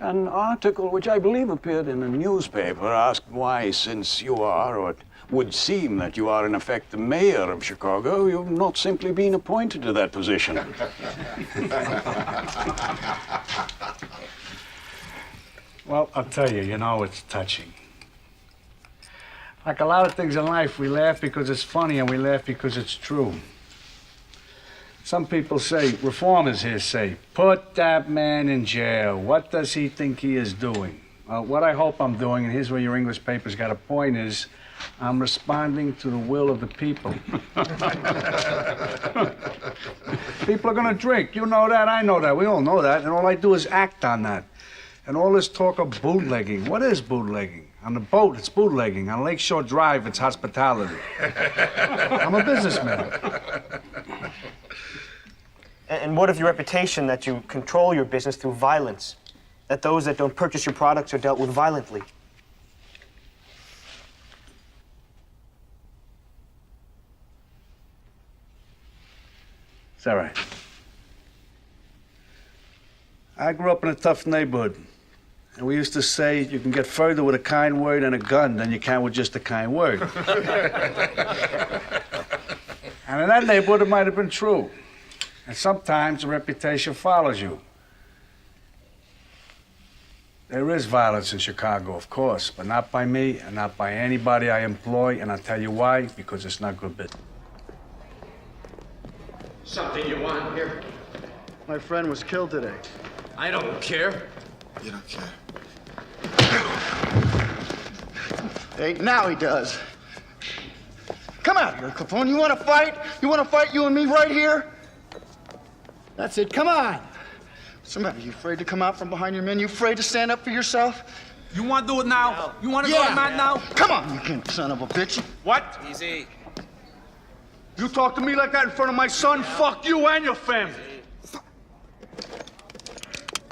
An article which I believe appeared in a newspaper asked why, since you are, or it would seem that you are in effect the mayor of Chicago, you've not simply been appointed to that position. Well, I'll tell you, it's touching. Like a lot of things in life, we laugh because it's funny and we laugh because it's true. Some people say, reformers here say, put that man in jail. What does he think he is doing? What I hope I'm doing, and here's where your English paper's got a point, is I'm responding to the will of the people. People are gonna drink. You know that, I know that, we all know that, and all I do is act on that. And all this talk of bootlegging, what is bootlegging? On the boat, it's bootlegging. On Lakeshore Drive, it's hospitality. I'm a businessman. And what of your reputation that you control your business through violence? That those that don't purchase your products are dealt with violently? It's all right. I grew up in a tough neighborhood. And we used to say you can get further with a kind word and a gun than you can with just a kind word. And in that neighborhood, it might have been true. And sometimes a reputation follows you. There is violence in Chicago, of course, but not by me and not by anybody I employ, and I'll tell you why, because it's not good business. Something you want here? My friend was killed today. I don't care. You don't care. Hey, now he does. Come out here, Capone. You want to fight? You want to fight, you and me, right here? That's it. Come on. What's the matter? You afraid to come out from behind your men? You afraid to stand up for yourself? You want to do it now? You want to go to Matt now? Come on, you son of a bitch. What? Easy. You talk to me like that in front of my son, fuck you and your family.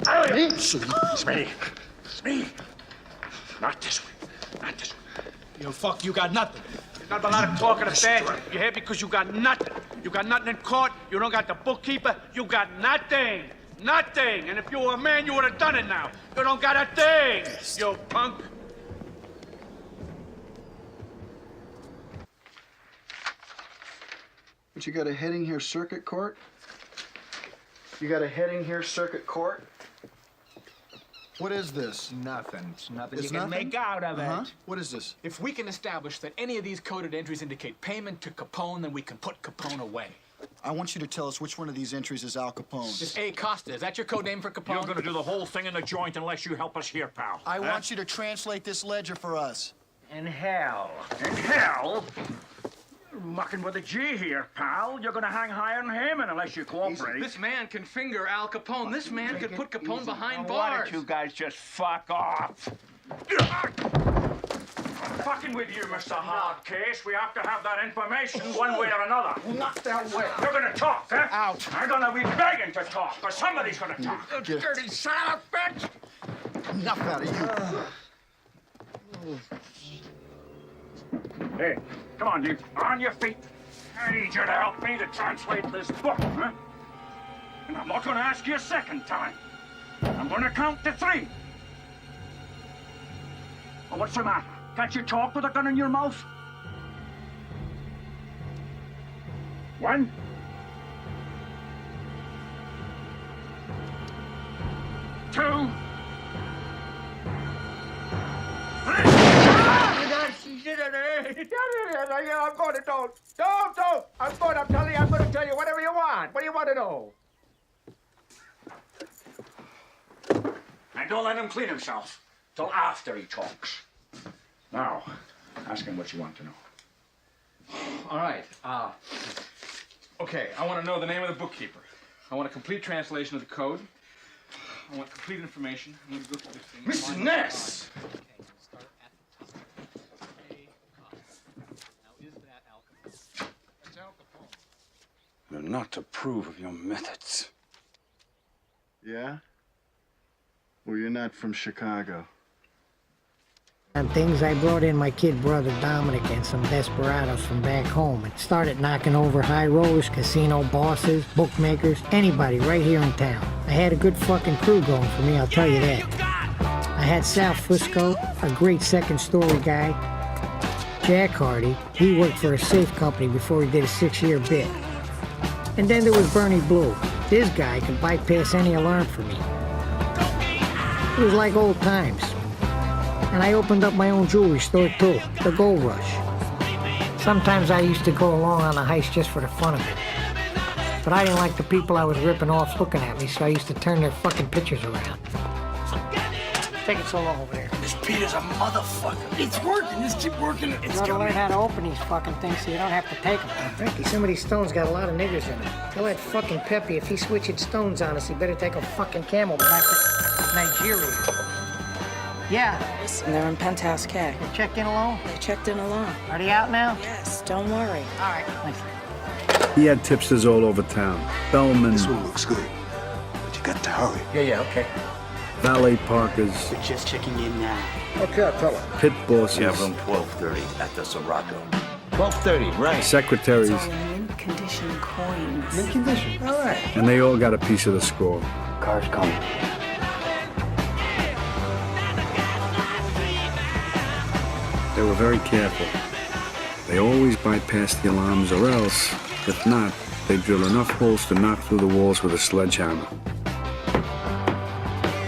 It's me. It's me. Not this one. Not this one. You fuck, you got nothing. Not a lot of talking of bad. You hear? Because you got nothing. You got nothing in court. You don't got the bookkeeper. You got nothing. Nothing. And if you were a man, you would have done it now. You don't got a thing, you punk. But you got a heading here, circuit court? You got a heading here, circuit court? What is this? Nothing. It's nothing It's you can nothing? make out of it. What is this? If we can establish that any of these coded entries indicate payment to Capone, then we can put Capone away. I want you to tell us which one of these entries is Al Capone's. This A. Costa, is that your code name for Capone? You're gonna do the whole thing in the joint unless you help us here, pal. I want you to translate this ledger for us. In hell. In hell? You're mucking with a G here, pal. You're gonna hang higher than Haman unless you cooperate. This man can finger Al Capone. This man could put Capone behind Why bars. don't you guys just fuck off? Fucking with you, Mr. Hardcase. We have to have that information one way or another. Not that way. You're gonna talk, eh? Out. I'm gonna be begging to talk, but somebody's gonna talk. You Get- dirty son of a bitch! Enough out of you. Hey, come on, you. On your feet. I need you to help me to translate this book, huh? And I'm not gonna ask you a second time. I'm gonna count to 3. Well, what's the matter? Can't you talk with a gun in your mouth? 1. 2. 3. I'm going to don't. I'm going to tell you whatever you want. What do you want to know? And don't let him clean himself till after he talks. Now, ask him what you want to know. All right. Okay, I want to know the name of the bookkeeper. I want a complete translation of the code. I want complete information. I'm going to go through this thing. Mr. Ness! You're not to approve of your methods. Yeah? Well, you're not from Chicago. And things, I brought in my kid brother Dominic and some desperados from back home and started knocking over high rollers, casino bosses, bookmakers, anybody right here in town. I had a good fucking crew going for me, I'll tell you that. I had Sal Fusco, a great second-story guy. Jack Hardy, he worked for a safe company before he did a 6-year bid. And then there was Bernie Blue. This guy could bypass any alarm for me. It was like old times. And I opened up my own jewelry store too, the Gold Rush. Sometimes I used to go along on the heist just for the fun of it. But I didn't like the people I was ripping off looking at me, so I used to turn their fucking pictures around. Taking so long over there. This Peter's a motherfucker. It's working. Just keep working. You gotta learn how to open these fucking things so you don't have to take them. Frankie, some of these stones got a lot of niggers in them. Tell that fucking Pepe if he's switching stones on us, he better take a fucking camel back to Nigeria. Yeah, Listen, they're in Penthouse K. they checked in alone? They checked in alone. Are they out now? Yes, don't worry. All right, thanks. He had tipsters all over town. Bellman, This one looks good, but you got to hurry. Yeah, okay. valet parkers, We're just checking in now. Okay, I'll tell her. pit bosses, Yeah, room 1230 at the Sirocco. 12:30, right. secretaries, It's all in mint condition coins. Mint condition. All right. and they all got a piece of the score. Car's coming. They were very careful. They always bypassed the alarms, or else, if not, they drilled enough holes to knock through the walls with a sledgehammer.